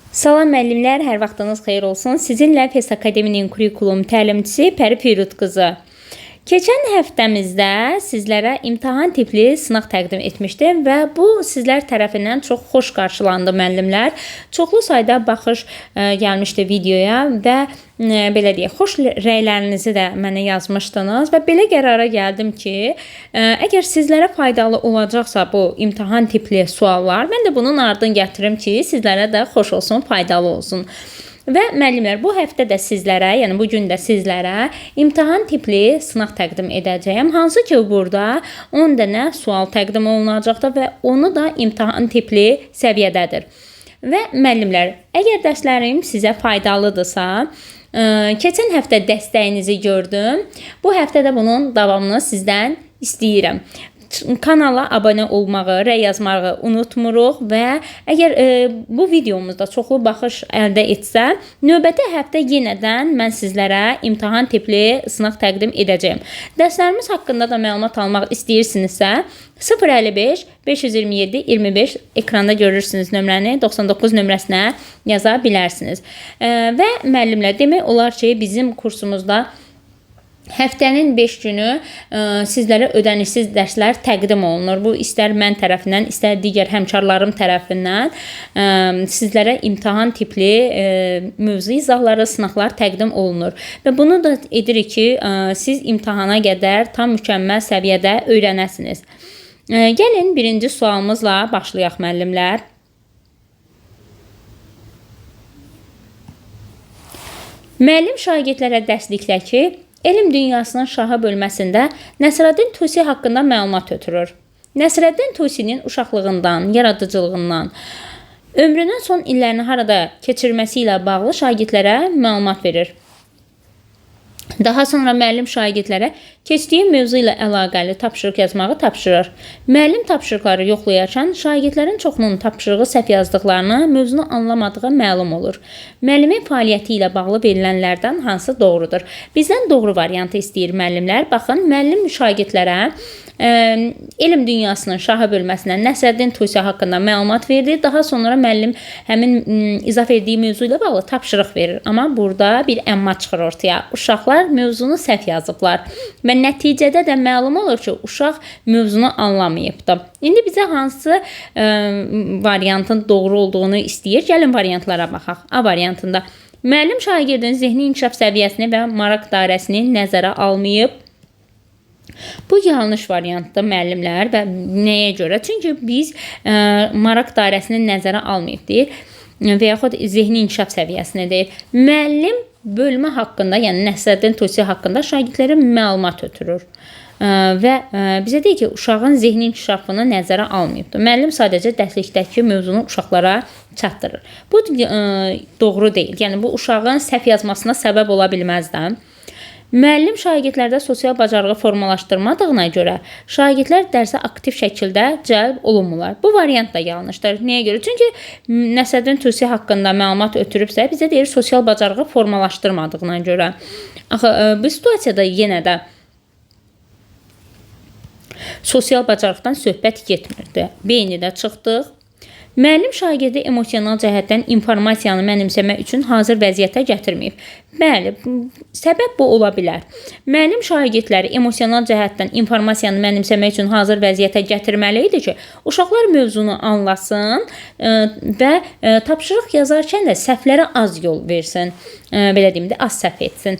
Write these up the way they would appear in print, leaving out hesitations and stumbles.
Salam müəllimlər, hər vaxtınız xeyir olsun. Sizinlə FES Akademinin kurikulum təlimçisi Pəri Firud qızı. Keçən həftəmizdə sizlərə imtahan tipli sınaq təqdim etmişdim və bu sizlər tərəfindən çox xoş qarşılandı müəllimlər. Çoxlu sayda baxış gəlmişdi videoya və belə deyək, xoş rəylərinizi də mənə yazmışdınız və belə qərara gəldim ki, əgər sizlərə faydalı olacaqsa bu imtahan tipli suallar, mən də bunun ardını gətirim ki, sizlərə də xoş olsun, faydalı olsun. Və müəllimlər, bu həftə də sizlərə, yəni bu gün də sizlərə imtahan tipli sınaq təqdim edəcəyəm. Hansı ki, burada 10 dənə sual təqdim olunacaqdır və onu da imtahan tipli səviyyədədir. Və müəllimlər, əgər dərslərim sizə faydalıdırsa, keçən həftə dəstəyinizi gördüm. Bu həftə də bunun davamını sizdən istəyirəm. Kanala abunə olmağı, rəy yazmağı unutmuruq və əgər bu videomuzda çoxlu baxış əldə etsə, növbəti həftə yenədən mən sizlərə imtahan tipli sınaq təqdim edəcəyəm. Dərslərimiz haqqında da məlumat almaq istəyirsinizsə, 055 527 25 ekranda görürsünüz nömrəni, 99 nömrəsinə yaza bilərsiniz. Və müəllimlər, demək olar ki, bizim kursumuzda həftənin 5 günü sizlərə ödənişsiz dərslər təqdim olunur. Bu istər mən tərəfindən, istər digər həmkarlarım tərəfindən sizlərə imtahan tipli mövzu izahları, sınaqlar təqdim olunur. Və bunu da edirik ki, siz imtahana qədər tam mükəmməl səviyyədə öyrənəsiniz. Gəlin birinci sualımızla başlayaq müəllimlər. Müəllim şagirdlərə dərsliklə ki, elm dünyasının şahı bölməsində Nəsrəddin Tusi haqqında məlumat ötürür. Nəsrəddin Tusinin uşaqlığından, yaradıcılığından, ömrünün son illərini harada keçirməsi ilə bağlı şagirdlərə məlumat verir. Daha sonra müəllim şagirdlərə keçdiyi mövzu ilə əlaqəli tapşırıq yazmağı tapşırır. Müəllim tapşırıqları yoxlayarkən şagirdlərin çoxunun tapşırığı səhv yazdıqlarını, mövzunu anlamadığı məlum olur. Müəllimin fəaliyyəti ilə bağlı verilənlərdən hansı doğrudur? Bizdən doğru variantı istəyir müəllimlər. Baxın, müəllim şagirdlərə elm dünyasının şahı bölməsindən Nəsrəddin Tusi haqqında məlumat verdi. Daha sonra müəllim həmin izah etdiyi mövzu ilə bağlı tapşırıq verir. Amma burada bir əmma çıxır ortaya. Uşaqlar mövzunu səhv yazıblar və nəticədə də məlum olur ki, uşaq mövzunu anlamayıbdır. İndi bizə hansı variantın doğru olduğunu istəyir? Gəlin variantlara baxaq. A variantında müəllim şagirdin zehni inkişaf səviyyəsini və maraq dairəsini nəzərə almayıb. Bu yanlış variantdır müəllimlər və nəyə görə? Çünki biz maraq dairəsini nəzərə almayıb deyir və yaxud zehni inkişaf səviyyəsini deyir. Müəllim bölmə haqqında, yəni Nəsrəddin Tusi haqqında şagirdlərə məlumat ötürür və bizə deyir ki, uşağın zehni inkişafını nəzərə almayıbdır. Müəllim sadəcə dərslikdəki mövzunu uşaqlara çatdırır. Bu doğru deyil. Yəni bu uşağın səhv yazmasına səbəb ola bilməz də. Müəllim şagirdlərdə sosial bacarığı formalaşdırmadığına görə şagirdlər dərsə aktiv şəkildə cəlb olunmurlar. Bu variant da yanlışdır. Nəyə görə? Çünki Nəsrəddin Tusi haqqında məlumat ötürübsə, bizə deyir sosial bacarığı formalaşdırmadığına görə. Axı bu situasiyada yenə də sosial bacarıqdan söhbət getmirdi. Beyni də çıxdıq. Müəllim şagirdi emosional cəhətdən informasiyanı mənimsəmək üçün hazır vəziyyətə gətirməyib. Bəli, səbəb bu ola bilər. Müəllim şagirdləri emosional cəhətdən informasiyanı mənimsəmək üçün hazır vəziyyətə gətirməli idi ki, uşaqlar mövzunu anlasın və tapşırıq yazarkən də səhvlərə az yol versin. Belə deyim də, az səhv etsin.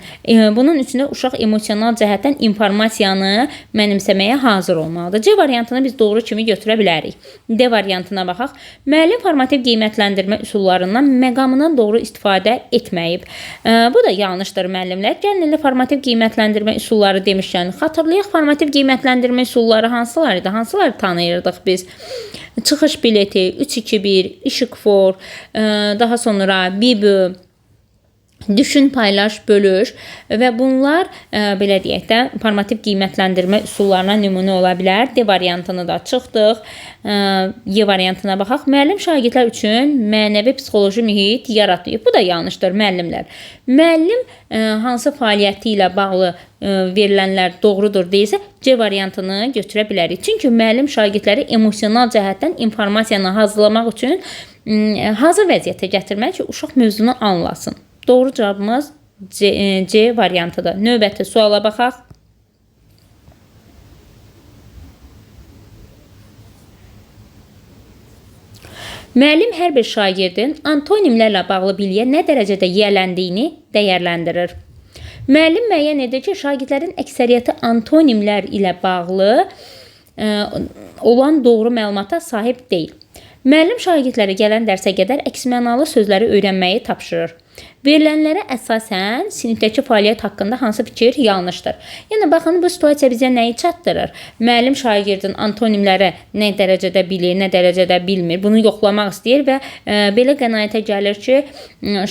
Bunun üçün də uşaq emosional cəhətdən informasiyanı mənimsəməyə hazır olmalıdır. C variantını biz doğru kimi götürə bilərik. D variantına baxaq. Müəllim formativ qiymətləndirmə üsullarından məqamından doğru istifadə etməyib. Bu da yanlışdır müəllimlər. Gəlin formativ qiymətləndirmə üsulları demişkən, xatırlayaq formativ qiymətləndirmə üsulları hansılar idi? Hansıları tanıyırdıq biz? Çıxış bileti, 3-2-1, işıq for, daha sonra BİBÜ, Düşün, paylaş, bölüş və bunlar belə deyək də informativ qiymətləndirmə üsullarına nümunə ola bilər. D variantını da çıxdıq. Y variantına baxaq. Müəllim şagirdlər üçün mənəvi psixoloji mühit yaratıyor. Bu da yanlışdır müəllimlər. Müəllim hansı fəaliyyəti ilə bağlı verilənlər doğrudur deyilsə, C variantını götürə bilərik. Çünki müəllim şagirdləri emosional cəhətdən informasiyanı hazırlamaq üçün hazır vəziyyətə gətirmək ki, uşaq mövzunu anlasın. Doğru cavabımız C variantıdır. Növbəti suala baxaq. Müəllim hər bir şagirdin antonimlərlə bağlı biliyə nə dərəcədə yiyələndiyini dəyərləndirir. Müəllim müəyyən edir ki, şagirdlərin əksəriyyəti antonimlər ilə bağlı olan doğru məlumata sahib deyil. Müəllim şagirdlərə gələn dərsə qədər əksmənalı sözləri öyrənməyi tapşırır. Verilənlərə əsasən sinifdəki fəaliyyət haqqında hansı fikir yanlışdır? Yəni, baxın, bu situasiya bizə nəyi çatdırır? Müəllim şagirdin antonimləri nə dərəcədə bilir, nə dərəcədə bilmir, bunu yoxlamaq istəyir və belə qənaətə gəlir ki,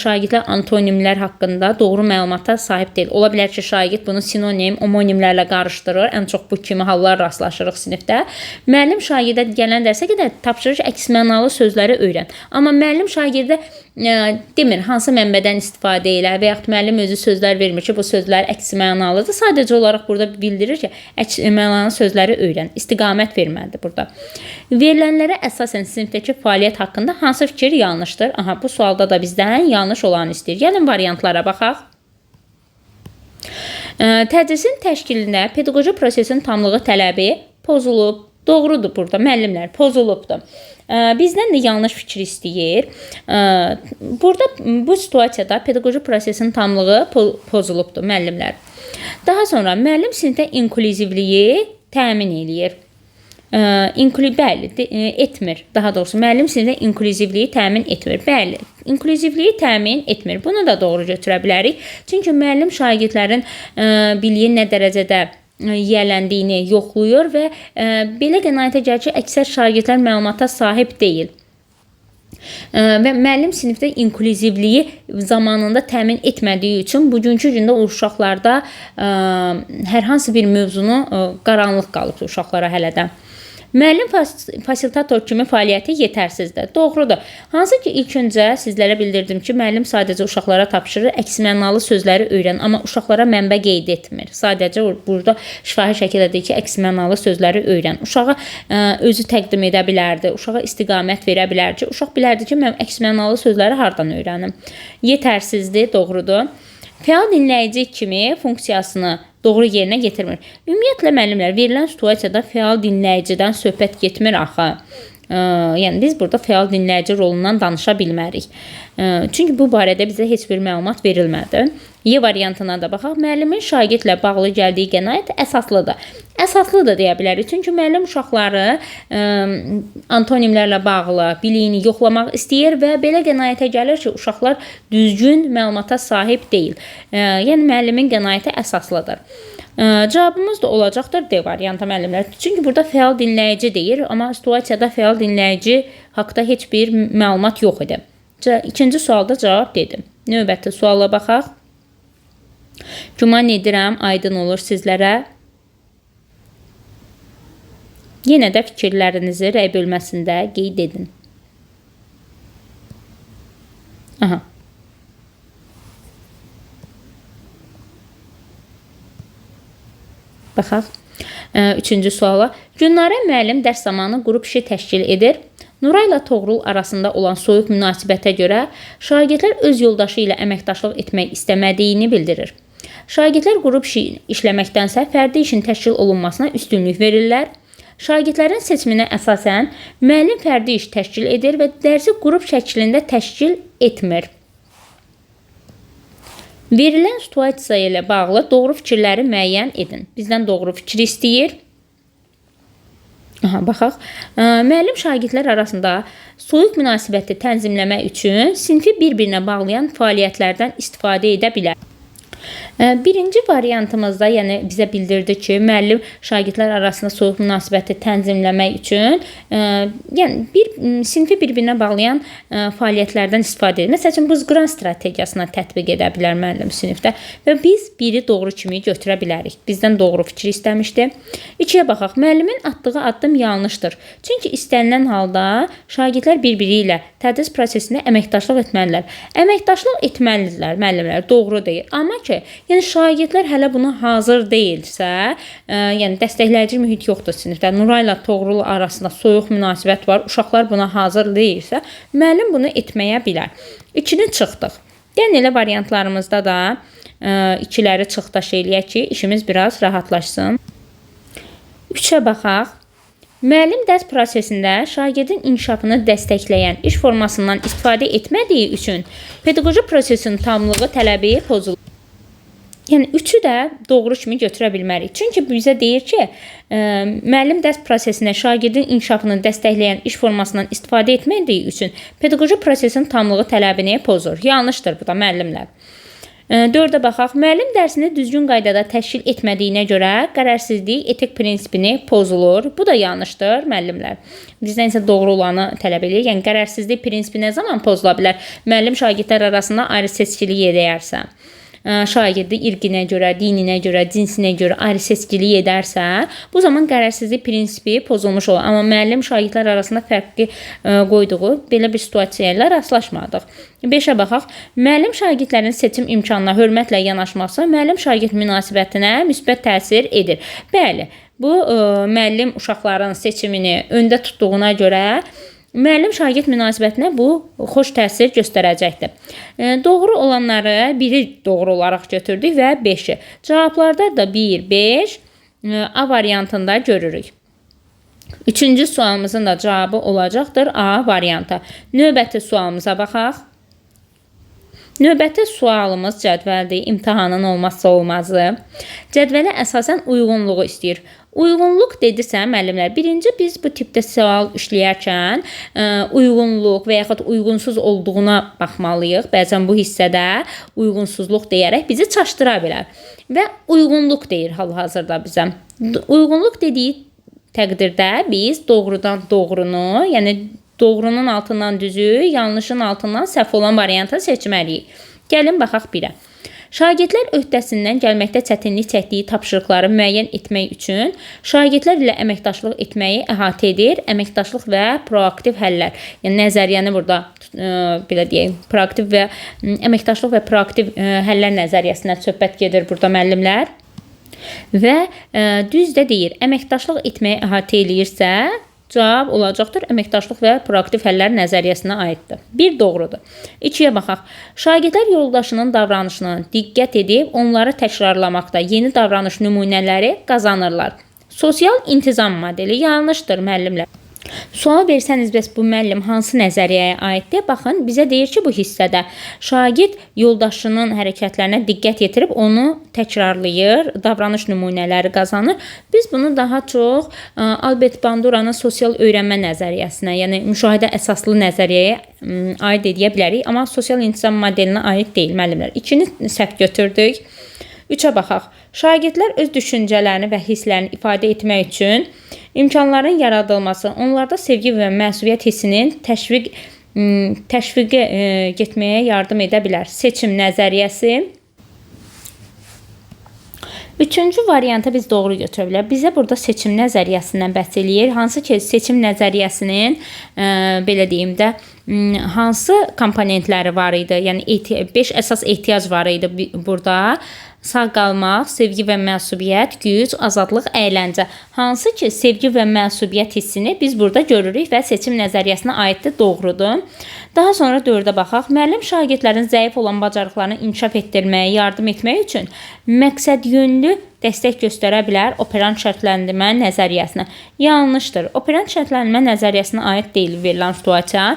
şagirdlər antonimlər haqqında doğru məlumata sahib deyil. Ola bilər ki, şagird bunu sinonim, homonimlərlə qarışdırır. Ən çox bu kimi hallar rastlaşırıq sinifdə. Müəllim şagirdə gələn dərsə qədər tapşırır ki, əksmənalı sözləri öyrən. Amma müəllim şagirdə demir, hansı mənbədən istifadə elə və yaxud müəllim özü sözlər vermir ki, bu sözlər əksi mənalıdır. Sadəcə olaraq burada bildirir ki, əksi mənalı sözləri öyrən. İstiqamət verməlidir burada. Verilənlərə əsasən sinifdəki fəaliyyət haqqında hansı fikir yanlışdır? Aha, bu sualda da bizdən yanlış olanı istəyir. Gəlin variantlara baxaq. Tədrisin təşkilində pedaqoji prosesin tamlığı tələbi pozulub. Doğrudur burada, müəllimlər, pozulubdur. Bizdən də yanlış fikir istəyir. Burada bu situasiyada pedaqoji prosesin tamlığı pozulubdur, müəllimlər. Daha sonra müəllim sinifdə inklüzivliyi təmin eləyir. Bəli, etmir. Daha doğrusu müəllim sinifdə inklüzivliyi təmin etmir. Bəli, inklüzivliyi təmin etmir. Bunu da doğru götürə bilərik. Çünki müəllim şagirdlərin biliyi nə dərəcədə yiyələndiyini yoxlayır və belə qənaətə gəlir ki, əksər şagirdlər məlumata sahib deyil. Və müəllim sinifdə inklüzivliyi zamanında təmin etmədiyi üçün bugünkü gündə uşaqlarda hər hansı bir mövzunu qaranlıq qalıb uşaqlara hələ də. Müəllim fasilitator kimi fəaliyyəti yetərsizdir. Doğrudur. Hansı ki, ilk öncə sizlərə bildirdim ki, müəllim sadəcə uşaqlara tapşırır, əksmənalı sözləri öyrən, amma uşaqlara mənbə qeyd etmir. Sadəcə burada şifahi şəkildə deyir ki, əksmənalı sözləri öyrən. Uşağa özü təqdim edə bilərdi, uşağa istiqamət verə bilərdi. Uşaq bilərdi ki, mən əksmənalı sözləri hardan öyrənim? Yetərsizdir, doğrudur. Fəal dinləyici kimi funksiyasını doğru yerinə yetirmir. Ümumiyyətlə, müəllimlər, verilən situasiyada fəal dinləyicidən söhbət getmir axı. Yəni, biz burada fəal dinləyici rolundan danışa bilmərik. Çünki bu barədə bizə heç bir məlumat verilmədi. Y variantına da baxaq. Müəllimin şagirdlə bağlı gəldiyi qənaət əsaslıdır. Əsaslıdır deyə bilərik. Çünki müəllim uşaqları antonimlərlə bağlı biliyini yoxlamaq istəyir və belə qənaətə gəlir ki, uşaqlar düzgün məlumata sahib deyil. Yəni, müəllimin qənaəti əsaslıdır. Cavabımız da olacaqdır D variantı, müəllimlər. Çünki burada fəal dinləyici deyir, amma situasiyada fəal dinləyici haqda heç bir məlumat yox idi. İkinci sualda cavab dedim. Növbəti suala baxaq. Güman edirəm, aydın olur sizlərə. Yenə də fikirlərinizi rəy bölməsində qeyd edin. Aha. Baxaq. Üçüncü suala. Gülnarə müəllim dərs zamanı qrup işi təşkil edir. Nura ilə Toğrul arasında olan soyuq münasibətə görə şagirdlər öz yoldaşı ilə əməkdaşlıq etmək istəmədiyini bildirir. Şagirdlər qrup işi işləməkdənsə fərdi işin təşkil olunmasına üstünlük verirlər. Şagirdlərin seçiminə əsasən müəllim fərdi iş təşkil edir və dərsi qrup şəklində təşkil etmir. Verilən situasiya ilə bağlı doğru fikirləri müəyyən edin. Bizdən doğru fikir istəyir. Aha, baxaq. Müəllim şagirdlər arasında soyuq münasibəti tənzimləmək üçün sinfi bir-birinə bağlayan fəaliyyətlərdən istifadə edə bilər. Birinci variantımızda, yəni bizə bildirdi ki, müəllim şagirdlər arasında soyuq münasibəti tənzimləmək üçün, yəni sinfi bir-birinə bağlayan fəaliyyətlərdən istifadə edir. Məsəl üçün buzqıran strategiyasına tətbiq edə bilər müəllim sinifdə və biz biri doğru kimi götürə bilərik. Bizdən doğru fikir istəmişdi. 2-yə baxaq. Müəllimin atdığı addım yanlışdır. Çünki istənilən halda şagirdlər bir-biri ilə tədris prosesində əməkdaşlıq etməlidirlər. Əməkdaşlıq etməlidirlər müəllimlər. Doğru deyil. Amma ki, yəni şagirdlər hələ buna hazır deyilsə, yəni dəstəkləyici mühit yoxdur sinifdə. Nuray ilə Toğrul arasında soyuq münasibət var. Uşaqlar buna hazır deyilsə, müəllim bunu etməyə bilər. 2-ni çıxdıq. Yəni elə variantlarımızda da 2-ləri çıxdaş eləyək ki, işimiz biraz rahatlaşsın. 3-ə baxaq. Müəllim dərs prosesində şagirdin inkişafını dəstəkləyən iş formasından istifadə etmədiyi üçün pedaqoji prosesin tamlığı tələbi pozulur. Yəni 3-ü də doğru kimi götürə bilmərik. Çünki bizə deyir ki, müəllim dərs prosesində şagirdin inkişafını dəstəkləyən iş formasından istifadə etmədiyi üçün pedaqoji prosesin tamlığı tələbini pozur. Yanlışdır bu da müəllimlər. 4-ə baxaq. Müəllim dərsini düzgün qaydada təşkil etmədiyinə görə qərərsizlik etik prinsipini pozulur. Bu da yanlışdır müəllimlər. Bizdən isə doğru olanı tələb edir. Yəni qərərsizlik prinsipi nə zaman pozula bilər? Müəllim şagirdlər arasında ayrı seçkilik edərsə, şagirdi irqinə görə, dininə görə, cinsinə görə ayrı seçkilik edərsə, bu zaman qərərsizlik prinsipi pozulmuş olur. Amma müəllim şagirdlər arasında fərqli qoyduğu belə bir situasiyayla rastlaşmadıq. 5-ə baxaq. Müəllim şagirdlərin seçim imkanına hörmətlə yanaşması müəllim-şagird münasibətinə müsbət təsir edir. Bəli, bu müəllim uşaqların seçimini öndə tutduğuna görə müəllim-şagird münasibətinə bu xoş təsir göstərəcəkdir. Doğru olanları biri doğru olaraq götürdük və 5-i. Cavablarda da 1, 5 A variantında görürük. 3-cü sualımızın da cavabı olacaqdır A variantı. Növbəti sualımıza baxaq. Növbəti sualımız cədvəldir. İmtahanın olmazsa olmazı. Cədvələ əsasən uyğunluğu istəyir. Uyğunluq dedisə müəllimlər, birinci biz bu tipdə sual işləyərkən uyğunluq və yaxud uyğunsuz olduğuna baxmalıyıq. Bəzən bu hissədə uyğunsuzluq deyərək bizi çaşdıra bilər. Və uyğunluq deyir hal-hazırda bizə. Uyğunluq dediyi təqdirdə biz doğrudan doğrunu, yəni doğrunun altından düzü, yanlışın altından səhv olan variantı seçməliyik. Gəlin baxaq 1-ə. Şagirdlər öhdəsindən gəlməkdə çətinlik çəkdiyi tapşırıqları müəyyən etmək üçün şagirdlər ilə əməkdaşlıq etməyi əhatə edir. Əməkdaşlıq və proaktiv həllər. Yəni nəzəriyyəni burada belə deyək, proaktiv və əməkdaşlıq və proaktiv həllər nəzəriyyəsinə söhbət gedir burada müəllimlər. Və düz də deyir, əməkdaşlıq etməyi əhatə eləyirsə, cavab olacaqdır əməkdaşlıq və proaktiv həllər nəzəriyyəsinə aiddir. 1 doğrudur. 2-yə baxaq. Şagirdlər yoldaşının davranışına diqqət edib onları təkrarlamaqda yeni davranış nümunələri qazanırlar. Sosial intizam modeli yanlışdır müəllimlər. Sual versəniz, bəs bu müəllim hansı nəzəriyyəyə aiddir? Baxın, bizə deyir ki, bu hissədə şagird yoldaşının hərəkətlərinə diqqət yetirib onu təkrarlayır, davranış nümunələri qazanır. Biz bunu daha çox Albert Banduranın sosial öyrənmə nəzəriyyəsinə, yəni müşahidə əsaslı nəzəriyyəyə aid edə bilərik, amma sosial intizam modelinə aid deyil müəllimlər. 2-ni səhv götürdük. 3-ə baxaq. Şagirdlər öz düşüncələrini və hisslərini ifadə etmək üçün imkanların yaradılması, onlarda sevgi və məsuliyyət hissinin təşviqə getməyə yardım edə bilər. Seçim nəzəriyyəsi. 3-cü variantı biz doğru götürə bilərik. Bizə burada seçim nəzəriyyəsindən bəhs eləyir. Hansı ki, seçim nəzəriyyəsinin belə deyim də hansı komponentləri var idi? Yəni 5 əsas ehtiyac var idi burada. Sağ qalmaq, sevgi və məsuliyyət, güc, azadlıq, əyləncə. Hansı ki, sevgi və məsuliyyət hissini biz burada görürük və seçim nəzəriyyəsinə aiddir, doğrudur. Daha sonra 4-ə baxaq. Müəllim şagirdlərin zəif olan bacarıqlarını inkişaf etdirməyə, yardım etmək üçün məqsəd yönlü dəstək göstərə bilər operant şərtləndirmə nəzəriyyəsinə. Yanlışdır. Operant şərtləndirmə nəzəriyyəsinə aid deyil verilən situasiya.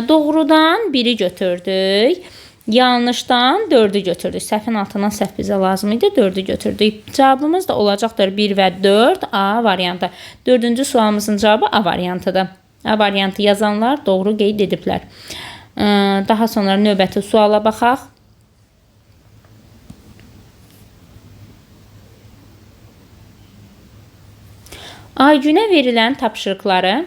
Doğrudan 1-i götürdük. Yanlışdan 4-ü götürdük. Səhvin altından səhv bizə lazım idi. 4-ü götürdük. Cavabımız da olacaqdır 1 və 4 A variantı. 4-cü sualımızın cavabı A variantıdır. A variantı yazanlar doğru qeyd ediblər. Daha sonra növbəti suala baxaq. Aygünə verilən tapşırıqları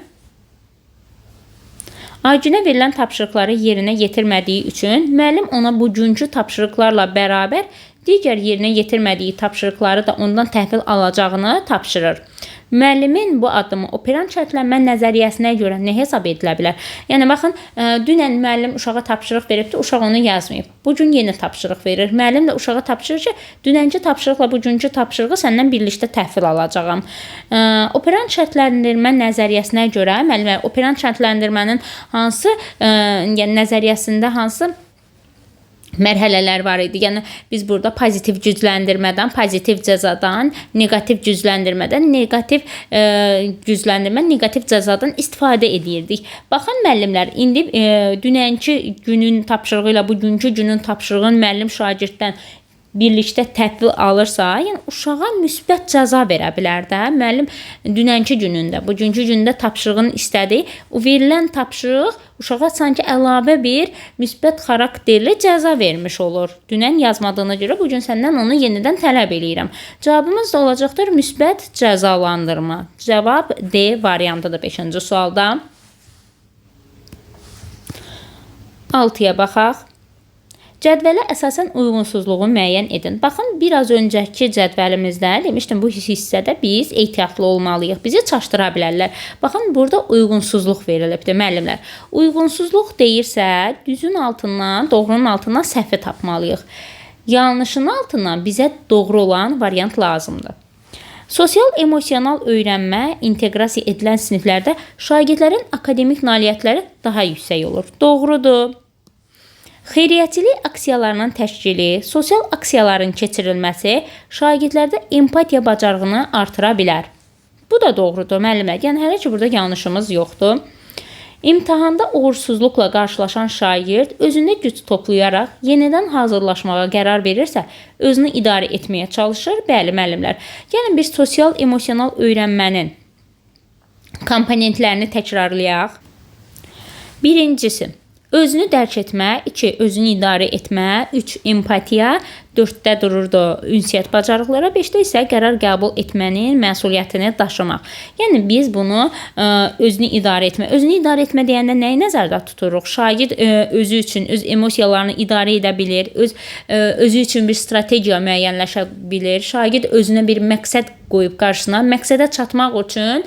yerinə yetirmədiyi üçün müəllim ona bugünkü tapşırıqlarla bərabər digər yerinə yetirmədiyi tapşırıqları da ondan təhvil alacağını tapşırır. Müəllimin bu addımı operant şərtlənmə nəzəriyyəsinə görə nə hesab edilə bilər? Yəni baxın, dünən müəllim uşağa tapşırıq veribdi, uşaq onu yazmayıb. Bugün yeni tapşırıq verir. Müəllim də uşağa tapşırır ki, dünənki tapşırıqla bugünkü tapşırığı səndən birlikdə təhvil alacağam. Operant şərtləndirmə nəzəriyyəsinə görə müəllimlər operant şərtləndirmənin hansı, yəni nəzəriyyəsində hansı mərhələlər var idi. Yəni biz burada pozitiv gücləndirmədən, pozitiv cəzadan, negativ gücləndirmədən, negativ gücləndirmə, negativ cəzadan istifadə edirdik. Baxın müəllimlər, indi dünənki günün tapşırığı ilə bugünkü günün tapşırığını müəllim şagirddən birlikdə təhvil alırsa, yəni uşağa müsbət cəza verə bilər də. Müəllim dünənki günündə, bugünkü gündə tapşırığını istədi. O verilən tapşırıq uşağa sanki əlavə bir müsbət xarakterli cəza vermiş olur. Dünən yazmadığına görə bugün səndən onu yenidən tələb eləyirəm. Cavabımız da olacaqdır müsbət cəzalandırma. Cavab D variantıdır 5-ci sualda. 6-ya baxaq. Cədvələ əsasən uyğunsuzluğu müəyyən edin. Baxın, biraz öncəki cədvəlimizdə demişdim, bu hissədə biz ehtiyatlı olmalıyıq. Bizi çaşdıra bilərlər. Baxın, burada uyğunsuzluq verilibdir, müəllimlər. Uyğunsuzluq deyirsə, düzün altından, doğrunun altından səhvi tapmalıyıq. Yanlışın altından bizə doğru olan variant lazımdır. Sosial-emosional öyrənmə inteqrasiya edilən siniflərdə şagirdlərin akademik nailiyyətləri daha yüksək olur. Doğrudur. Xeyriyyəçilik aksiyalarının təşkili, sosial aksiyaların keçirilməsi şagirdlərdə empatiya bacarığını artıra bilər. Bu da doğrudur, müəllimlər. Yəni, hələ ki, burada yanlışımız yoxdur. İmtahanda uğursuzluqla qarşılaşan şagird özündə güc toplayaraq yenidən hazırlaşmağa qərar verirsə, özünü idarə etməyə çalışır. Bəli, müəllimlər. Gəlin, bir sosial-emosional öyrənmənin komponentlərini təkrarlayaq. Birincisi, özünü dərk etmə, 2. Özünü idarə etmə, 3. Empatiya, 4-də dururdu ünsiyyət bacarıqları, 5-də isə qərar qəbul etmənin məsuliyyətini daşımaq. Yəni, biz bunu özünü idarə etmə. Özünü idarə etmə deyəndə nəyi nəzərdə tuturuq? Şagird özü üçün, öz emosiyalarını idarə edə bilir, özü üçün bir strategiya müəyyənləşə bilir. Şagird özünə bir məqsəd qoyub qarşısına, məqsədə çatmaq üçün,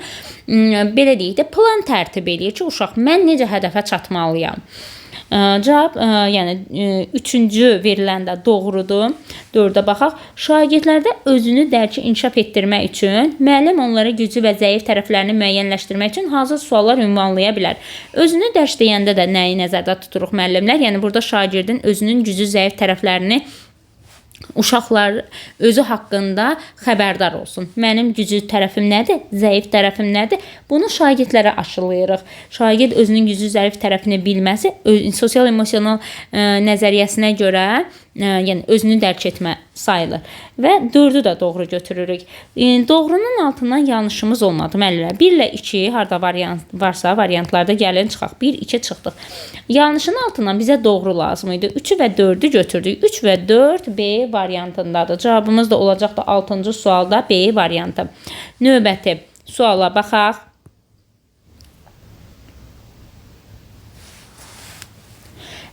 belə deyək də, plan tərtib edir ki, uşaq, mən necə hədəfə çatmalıyam? Cavab, yəni 3-cü veriləndə doğrudur. 4-də baxaq. Şagirdlərdə özünü dərki inkişaf etdirmək üçün müəllim onlara gücü və zəif tərəflərini müəyyənləşdirmək üçün hansı suallar ünvanlaya bilər? Özünü dərk deyəndə də nəyi nəzərdə tuturuq müəllimlər? Yəni burada şagirdin özünün gücü, zəif tərəflərini uşaqlar özü haqqında xəbərdar olsun. Mənim güclü tərəfim nədir? Zəif tərəfim nədir? Bunu şagirdlərə aşılayırıq. Şagird özünün güclü, zəif tərəfini bilməsi sosial-emosional nəzəriyyəsinə görə, yəni özünü dərk etmə sayılır. Və 4-ü də doğru götürürük. Doğrunun altından yanlışımız olmadı müəllimlər. 1 ilə 2 harda varsa variantlarda gəlin çıxaq. 1, 2 çıxdıq. Yanlışın altından bizə doğru lazım idi. 3-ü və 4-ü götürdük. 3 və 4 B variantındadır. Cavabımız da olacaq da 6-cı sualda B variantı. Növbəti suala baxaq.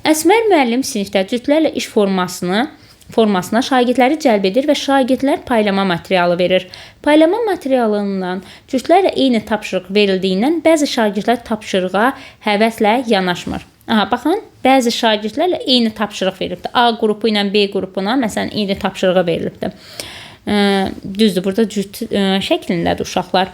Əsmər müəllim sinifdə cütlərlə iş formasına şagirdləri cəlb edir və şagirdlər paylama materialı verir. Paylama materialından cütlərlə eyni tapşırıq verildiyindən bəzi şagirdlər tapşırığa həvəslə yanaşmır. Baxın, bəzi şagirdlərlə eyni tapşırıq verilibdir. A qrupu ilə B qrupuna məsələn eyni tapşırığı verilibdir. Düzdür, burada cüt şəklindədir uşaqlar.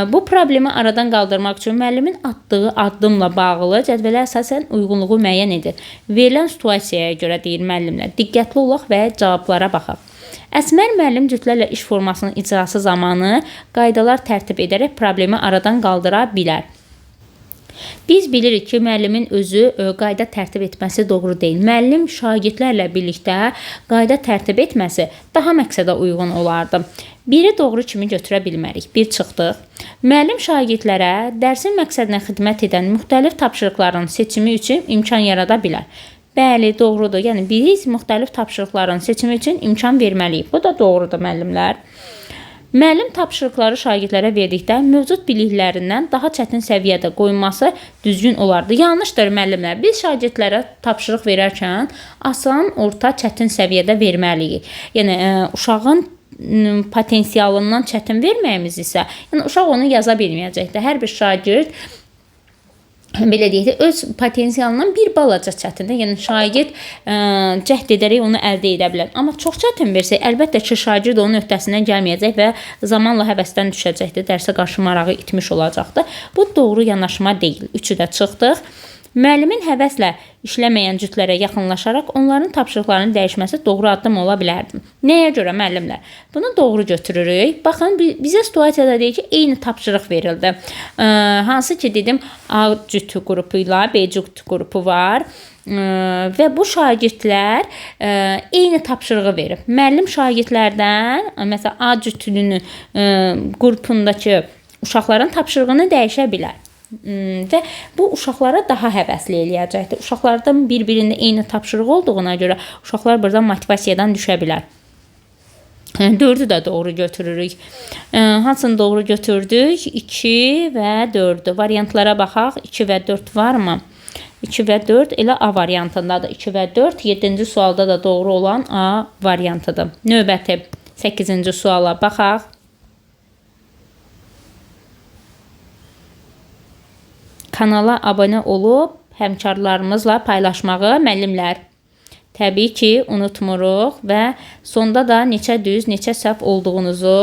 Bu problemi aradan qaldırmaq üçün müəllimin atdığı addımla bağlı cədvələ əsasən uyğunluğu müəyyən edir. Verilən situasiyaya görə deyir müəllimlər. Diqqətli olaq və cavablara baxaq. Əsmər müəllim cütlərlə iş formasının icrası zamanı qaydalar tərtib edərək problemi aradan qaldıra bilər. Biz bilirik ki, müəllimin özü qayda tərtib etməsi doğru deyil. Müəllim şagirdlərlə birlikdə qayda tərtib etməsi daha məqsədə uyğun olardı. Biri doğru kimi götürə bilmərik. 1 çıxdıq. Müəllim şagirdlərə dərsin məqsədinə xidmət edən müxtəlif tapşırıqların seçimi üçün imkan yarada bilər. Bəli, doğrudur. Yəni, biz müxtəlif tapşırıqların seçimi üçün imkan verməliyik. Bu da doğrudur, müəllimlər. Müəllim tapşırıqları şagirdlərə verdikdə mövcud biliklərindən daha çətin səviyyədə qoyması düzgün olardı. Yanlışdır müəllimlər. Biz şagirdlərə tapşırıq verərkən asan, orta, çətin səviyyədə verməliyik. Yəni uşağın potensialından çətin verməyimiz isə, yəni uşaq onu yaza bilməyəcəkdir. Hər bir şagird belə deyək də, öz potensialından bir balaca çətindir. Yəni şagird cəhd edərək onu əldə edə bilər. Amma çox çətin versək, əlbəttə ki, şagird onun öhdəsindən gəlməyəcək və zamanla həvəsdən düşəcəkdir. Dərsə qarşı marağı itmiş olacaqdır. Bu doğru yanaşma deyil. Üçü də çıxdıq. Müəllimin həvəslə işləməyən cütlərə yaxınlaşaraq onların tapşırıqlarını dəyişməsi doğru addım ola bilərdi. Nəyə görə müəllimlər? Bunu doğru götürürük. Baxın, bizə situasiyada deyir ki, eyni tapşırıq verildi. Hansı ki, dedim, A cütü qrupu ilə B cütü qrupu var. Və bu şagirdlər eyni tapşırığı verib. Müəllim şagirdlərdən, məsələn, A cütünün qrupundakı uşaqların tapşırığını dəyişə bilər. Və bu uşaqlara daha həvəsli eləyəcəkdir. Uşaqlardan bir-birində eyni tapşırıq olduğuna görə uşaqlar burada motivasiyadan düşə bilər. 4-ü də doğru götürürük. Hansını doğru götürdük? 2 və 4-ü. Variantlara baxaq. 2 və 4 varmı? 2 və 4 elə A variantındadır. 2 və 4. 7-ci sualda da doğru olan A variantıdır. Növbəti 8-ci suala baxaq. Kanala abunə olub həmkarlarımızla paylaşmağı müəllimlər təbii ki, unutmuruq və sonda da neçə düz, neçə səhv olduğunuzu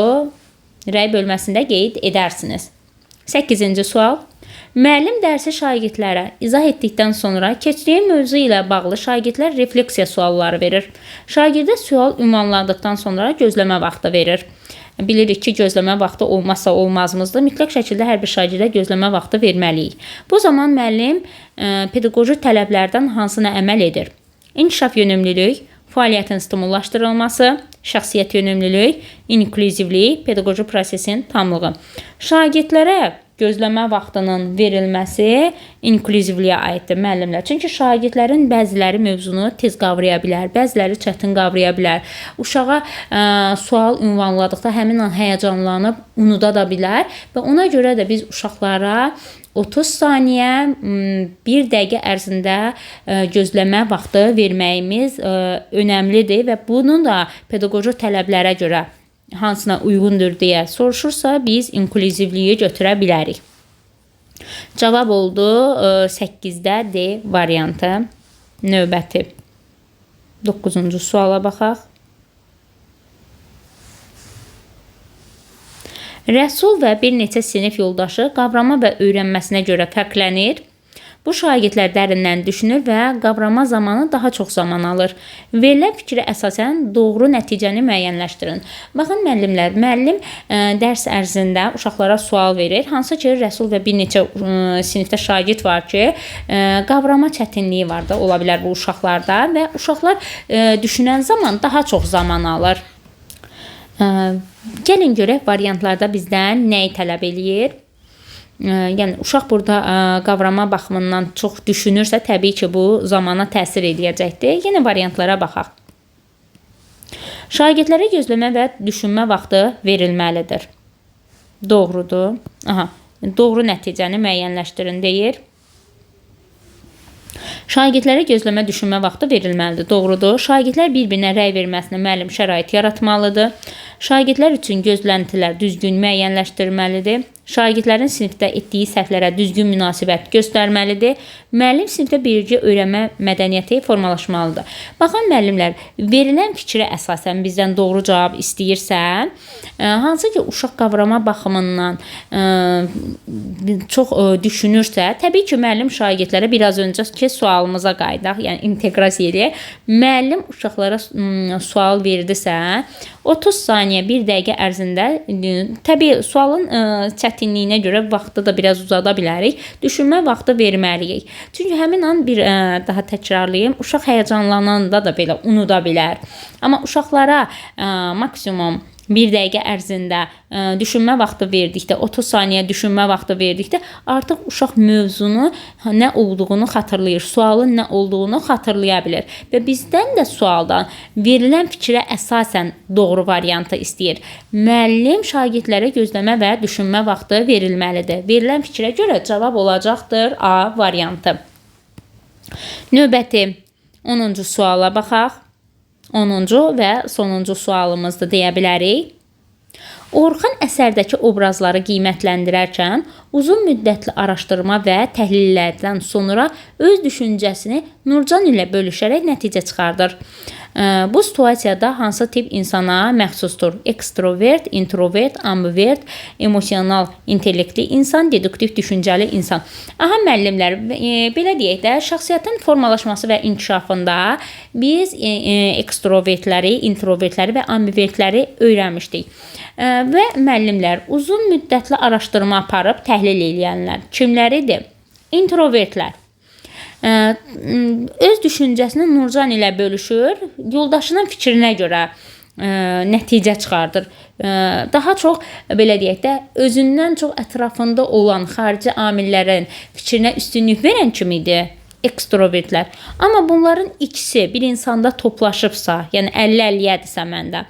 rəy bölməsində qeyd edərsiniz. 8-ci sual. Müəllim dərsi şagirdlərə izah etdikdən sonra keçdiyi mövzu ilə bağlı şagirdlər refleksiya sualları verir. Şagirdə sual ünvanlandıqdan sonra gözləmə vaxtı verir. Bilirik ki, gözləmə vaxtı olmazsa olmazımızdır. Mütləq şəkildə hər bir şagirdə gözləmə vaxtı verməliyik. Bu zaman müəllim pedaqoji tələblərdən hansına əməl edir? İnkişaf yönümlülük, fəaliyyətin stimullaşdırılması, şəxsiyyət yönümlülük, inklüzivlik, pedaqoji prosesin tamlığı. Şagirdlərə gözləmə vaxtının verilməsi inklüzivliyə aiddir müəllimlər. Çünki şagirdlərin bəziləri mövzunu tez qavraya bilər, bəziləri çətin qavraya bilər. Uşağa sual ünvanladıqda həmin an həyəcanlanıb unuda da bilər və ona görə də biz uşaqlara 30 saniyə, 1 dəqiqə ərzində gözləmə vaxtı verməyimiz önəmlidir və bunun da pedaqoji tələblərə görə hansına uyğundur deyə soruşursa, biz inklüzivliyi götürə bilərik. Cavab oldu 8-də D variantı. Növbəti 9-cu suala baxaq. Rəsul və bir neçə sinif yoldaşı qavrama və öyrənməsinə görə fərqlənir. Bu şagirdlər dərindən düşünür və qavrama zamanı daha çox zaman alır. Verilən fikrə əsasən doğru nəticəni müəyyənləşdirin. Baxın müəllimlər, müəllim dərs ərzində uşaqlara sual verir. Hansı ki, Rəsul və bir neçə sinifdə şagird var ki, qavrama çətinliyi var da, ola bilər bu uşaqlarda və uşaqlar düşünən zaman daha çox zaman alır. Gəlin görək variantlarda bizdən nəyi tələb eləyir? Yəni uşaq burada qavrama baxımından çox düşünürsə, təbii ki, bu zamana təsir edəcəkdir. Yenə variantlara baxaq. Şagirdlərə gözləmə və düşünmə vaxtı verilməlidir. Doğrudur. Doğru nəticəni müəyyənləşdirin deyir. Şagirdlərə gözləmə düşünmə vaxtı verilməlidir. Doğrudur. Şagirdlər bir-birinə rəy verməsinə müəllim şərait yaratmalıdır. Şagirdlər üçün gözləntilər düzgün müəyyənləşdirilməlidir. Şagirdlərin sinifdə etdiyi səhvlərə düzgün münasibət göstərməlidir. Müəllim sinifdə birgə öyrənmə mədəniyyəti formalaşmalıdır. Baxın müəllimlər, verilən fikrə əsasən bizdən doğru cavab istəyirsə, hansı ki uşaq qavrama baxımından çox düşünürsə, təbii ki müəllim şagirdlərə biraz öncəki sualımıza qayıdaq, yəni inteqrasiya eləyək. Müəllim uşaqlara sual verdisə, 30 saniyə, 1 dəqiqə ərzində təbii sualın çətinliyinə görə vaxtı da biraz uzada bilərik. Düşünmə vaxtı verməliyik. Çünki həmin an bir daha təkrarlayım, uşaq həyəcanlananda da belə unuda bilər. Amma uşaqlara maksimum 1 dəqiqə ərzində düşünmə vaxtı verdikdə, 30 saniyə düşünmə vaxtı verdikdə artıq uşaq mövzunu nə olduğunu xatırlayır, sualın nə olduğunu xatırlaya bilir və bizdən də sualdan verilən fikrə əsasən doğru variantı istəyir. Müəllim şagirdlərə gözləmə və düşünmə vaxtı verilməlidir. Verilən fikrə görə cavab olacaqdır A variantı. Növbəti 10-cu suala baxaq. 10-cu və sonuncu sualımızdır deyə bilərik. Orxan əsərdəki obrazları qiymətləndirərkən uzun müddətli araşdırma və təhlillərdən sonra öz düşüncəsini Nurcan ilə bölüşərək nəticə çıxardır. Bu situasiyada hansı tip insana məxsusdur? Ekstrovert, introvert, ambivert, emosional, intellektli insan, deduktiv düşüncəli insan. Aha müəllimlər, belə deyək də, şəxsiyyətin formalaşması və inkişafında biz ekstrovertləri, introvertləri və ambivertləri öyrənmişdik. Və müəllimlər uzun müddətli araşdırma aparıb təhlil edənlər kimləridir? Introvertlər. Öz düşüncəsini Nurcan ilə bölüşür, yoldaşının fikrinə görə nəticə çıxardır. Daha çox, belə deyək də, özündən çox ətrafında olan xarici amillərin fikrinə üstünlük verən kim idi? Ekstrovertlər. Amma bunların ikisi bir insanda toplaşıbsa, yəni 50-50-yədirsə məndə,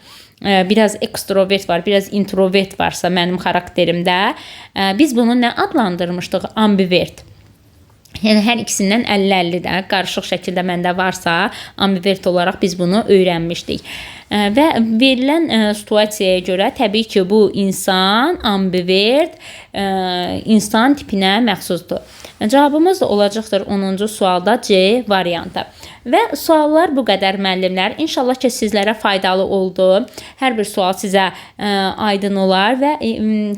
biraz ekstrovert var, biraz introvert varsa mənim xarakterimdə, biz bunu nə adlandırmışdıq? Ambivert. Yəni hər ikisindən 50-50 də qarışıq şəkildə məndə varsa, ambivert olaraq biz bunu öyrənmişdik. Və verilən situasiyaya görə təbii ki, bu insan ambivert insan tipinə məxsusdur. Cavabımız da olacaqdır 10-cu sualda C variantı. Və suallar bu qədər müəllimlər. İnşallah ki, sizlərə faydalı oldu. Hər bir sual sizə aydın olar və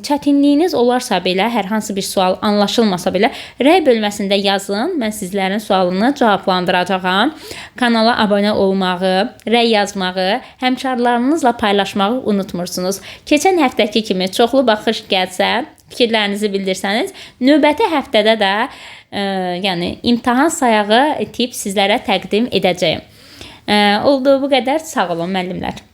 çətinliyiniz olarsa belə, hər hansı bir sual anlaşılmasa belə, rəy bölməsində yazın. Mən sizlərin sualını cavablandıracağam. Kanala abunə olmağı, rəy yazmağı, həmkarlarınızla paylaşmağı unutmursunuz. Keçən həftəki kimi çoxlu baxış gəlsə, fikirlərinizi bildirsəniz, növbəti həftədə də yəni imtahan sayağı tip sizlərə təqdim edəcəyim. Olduğu bu qədər. Sağ olun müəllimlər.